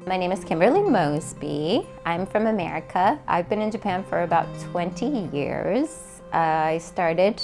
My name is Kimberly Mosby. I'm from America. I've been in Japan for about 20 years. I started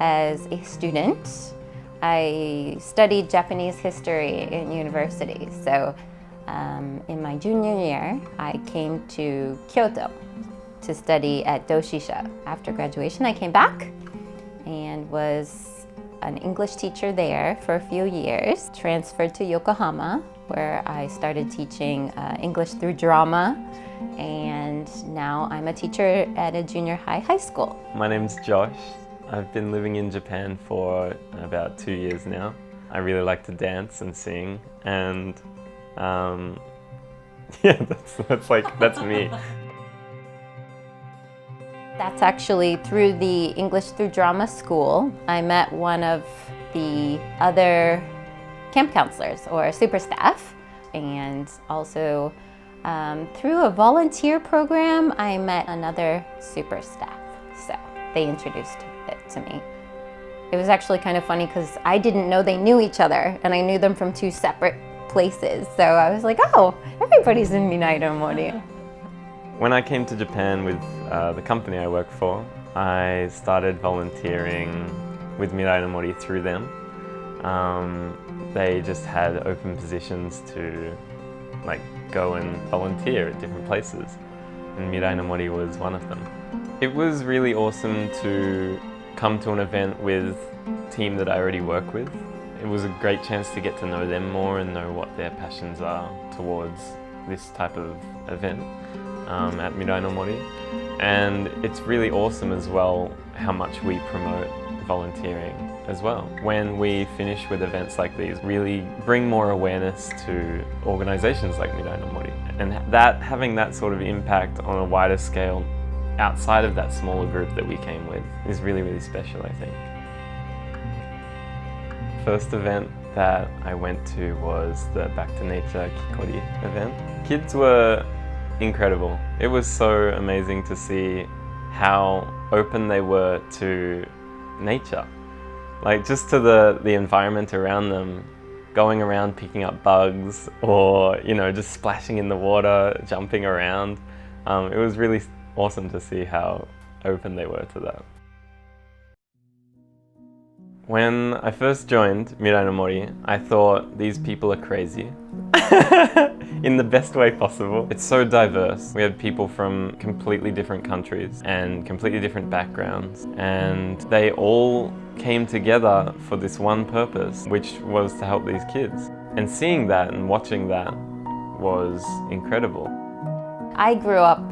as a student. I studied Japanese history in university. So in my junior year, I came to Kyoto to study at Doshisha. After graduation, I came back and was an English teacher there for a few years. Transferred to Yokohama, where I started teaching English through drama, and now I'm a teacher at a junior high school. My name's Josh. I've been living in Japan for about 2 years now. I really like to dance and sing, and yeah, that's me. That's actually through the English through drama school. I met one of the other camp counselors or super staff, and also through a volunteer program I met another super staff, so they introduced it to me. It was actually kind of funny because I didn't know they knew each other, and I knew them from two separate places, so I was like, oh, everybody's in Mirai no Mori. When I came to Japan with the company I work for, I started volunteering with Mirai no Mori through them. They just had open positions to go and volunteer at different places, and Mirai no Mori was one of them. It was really awesome to come to an event with a team that I already work with. It was a great chance to get to know them more and know what their passions are towards this type of event at Mirai no Mori. And it's really awesome as well how much we promote volunteering as well. When we finish with events like these, really bring more awareness to organisations like Mirai no Mori. And having that sort of impact on a wider scale outside of that smaller group that we came with is really, really special, I think. First event that I went to was the Back to Nature Kikori event. Kids were incredible. It was so amazing to see how open they were to nature. Just to the environment around them, going around picking up bugs or, just splashing in the water, jumping around. It was really awesome to see how open they were to that. When I first joined Mirai no Mori, I thought these people are crazy. In the best way possible. It's so diverse. We had people from completely different countries and completely different backgrounds, and they all came together for this one purpose, which was to help these kids. And seeing that and watching that was incredible. I grew up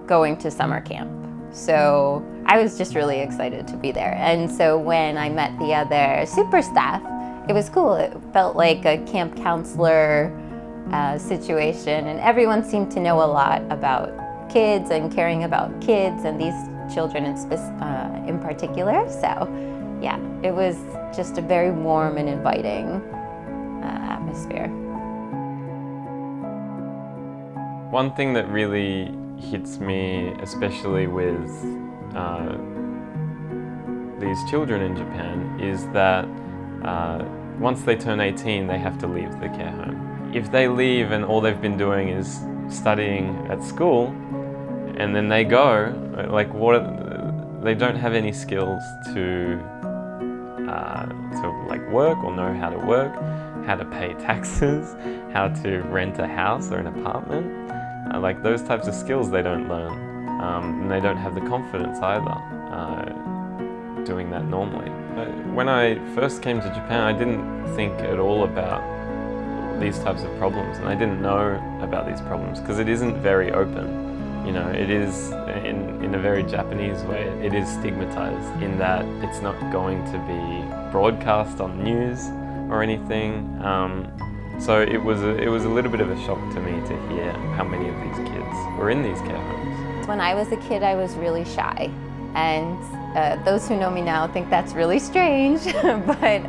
going to summer camp, so I was just really excited to be there. And so when I met the other super staff, it was cool. It felt like a camp counselor situation, and everyone seemed to know a lot about kids and caring about kids and these children in particular. So yeah, it was just a very warm and inviting atmosphere. One thing that really hits me, especially with these children in Japan, is that once they turn 18, they have to leave the care home. If they leave and all they've been doing is studying at school, and then they go, they don't have any skills to work or know how to work, how to pay taxes, how to rent a house or an apartment. Those types of skills they don't learn, and they don't have the confidence either doing that normally. When I first came to Japan, I didn't think at all about these types of problems, and I didn't know about these problems because it isn't very open. It is, in a very Japanese way, it is stigmatized in that it's not going to be broadcast on news or anything. So it was a little bit of a shock to me to hear how many of these kids were in these care homes. When I was a kid, I was really shy, and those who know me now think that's really strange. But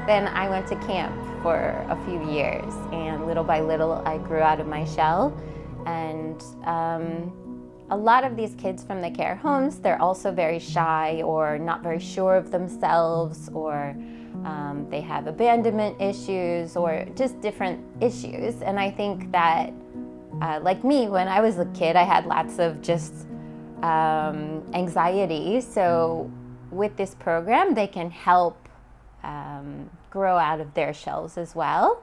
then I went to camp for a few years, and little by little I grew out of my shell, and a lot of these kids from the care homes, they're also very shy or not very sure of themselves, or they have abandonment issues or just different issues. And I think that, like me, when I was a kid, I had lots of just anxiety. So with this program, they can help grow out of their shells as well.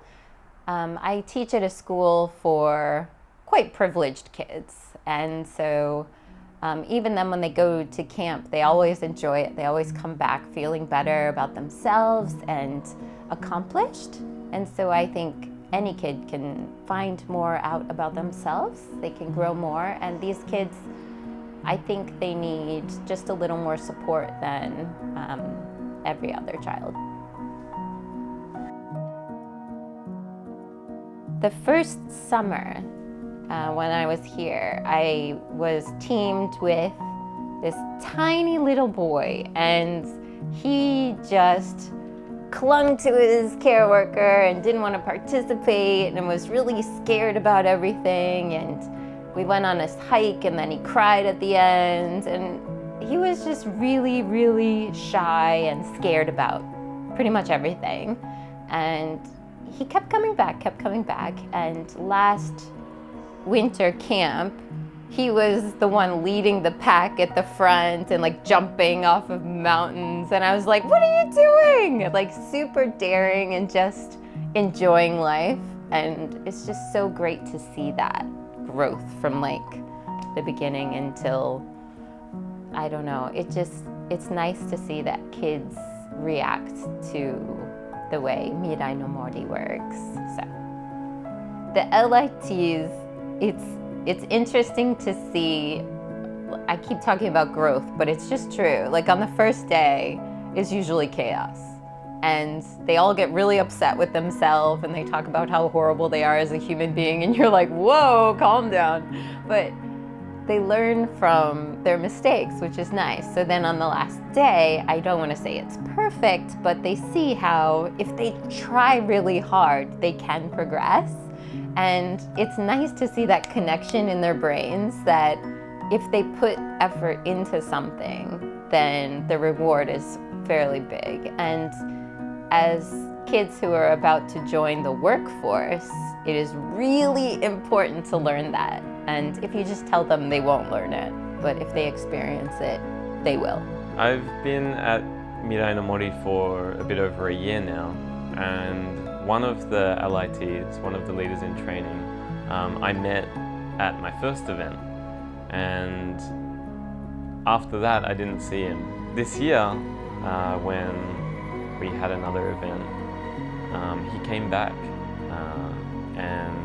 I teach at a school for quite privileged kids, and so even then when they go to camp, they always enjoy it. They always come back feeling better about themselves and accomplished. And so I think any kid can find more out about themselves. They can grow more, and these kids, I think they need just a little more support than every other child. The first summer when I was here, I was teamed with this tiny little boy, and he just clung to his care worker and didn't want to participate and was really scared about everything. And we went on this hike, and then he cried at the end, and he was just really, really shy and scared about pretty much everything. And he kept coming back, and last winter camp, he was the one leading the pack at the front and like jumping off of mountains, and I was like, what are you doing? Like super daring and just enjoying life. And it's just so great to see that growth from like the beginning until, I don't know, it's nice to see that kids react to the way Mirai no Mori works. So the LITs, it's interesting to see. I keep talking about growth, but it's just true. Like on the first day is usually chaos, and they all get really upset with themselves, and they talk about how horrible they are as a human being, and you're like, whoa, calm down. But they learn from their mistakes, which is nice. So then on the last day, I don't want to say it's perfect, but they see how if they try really hard, they can progress. And it's nice to see that connection in their brains that if they put effort into something, then the reward is fairly big. And as kids who are about to join the workforce, it is really important to learn that. And if you just tell them, they won't learn it. But if they experience it, they will. I've been at Mirai no Mori for a bit over a year now, and one of the LITs, one of the leaders in training, I met at my first event, and after that I didn't see him. This year, when we had another event, he came back, and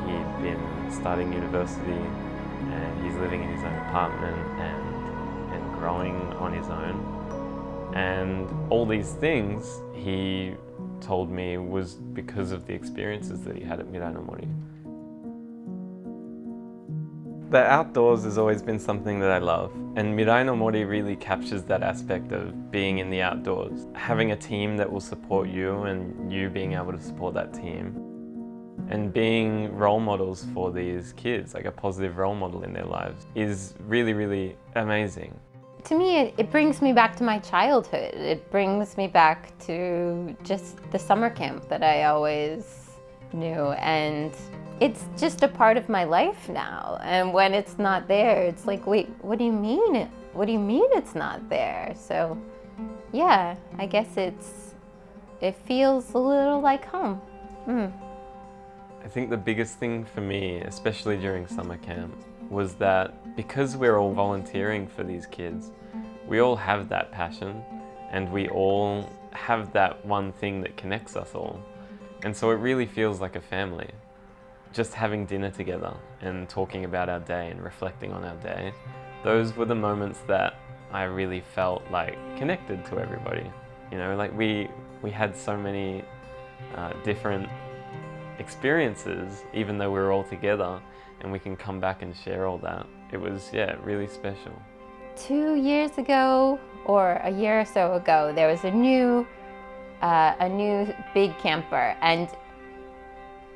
he'd been starting university, and he's living in his own apartment and growing on his own. And all these things he told me was because of the experiences that he had at Mirai no Mori. The outdoors has always been something that I love, and Mirai no Mori really captures that aspect of being in the outdoors. Having a team that will support you and you being able to support that team, and being role models for these kids, like a positive role model in their lives, is really, really amazing. To me, it brings me back to my childhood. It brings me back to just the summer camp that I always knew, and it's just a part of my life now. And when it's not there, it's like, wait, what do you mean? What do you mean it's not there? So yeah, I guess it feels a little like home. I think the biggest thing for me, especially during summer camp, was that because we're all volunteering for these kids, we all have that passion, and we all have that one thing that connects us all. And so it really feels like a family. Just having dinner together and talking about our day and reflecting on our day, those were the moments that I really felt like connected to everybody. You know, like we had so many different experiences, even though we were all together, and we can come back and share all that. It was, yeah, really special. 2 years ago, or a year or so ago, there was a new big camper, and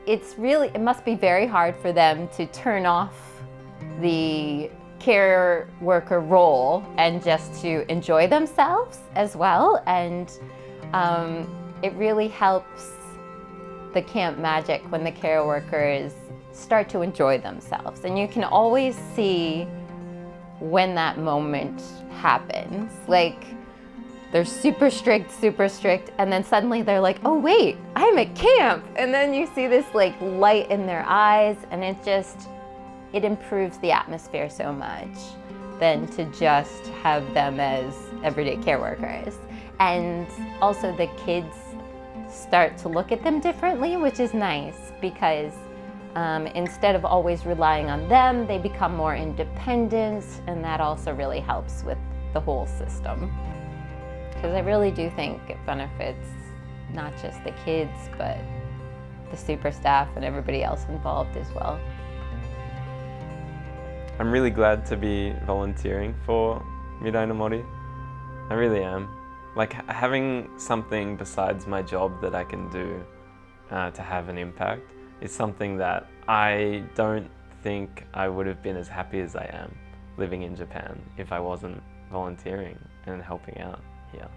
it must be very hard for them to turn off the care worker role and just to enjoy themselves as well. And it really helps the camp magic when the care workers start to enjoy themselves. And you can always see when that moment happens. Like, they're super strict, and then suddenly they're like, oh wait, I'm at camp. And then you see this like light in their eyes, and it improves the atmosphere so much than to just have them as everyday care workers. And also the kids start to look at them differently, which is nice because instead of always relying on them, they become more independent, and that also really helps with the whole system. Because I really do think it benefits not just the kids, but the super staff and everybody else involved as well. I'm really glad to be volunteering for Mirai no Mori. I really am. Like, having something besides my job that I can do to have an impact is something that I don't think I would have been as happy as I am living in Japan if I wasn't volunteering and helping out here.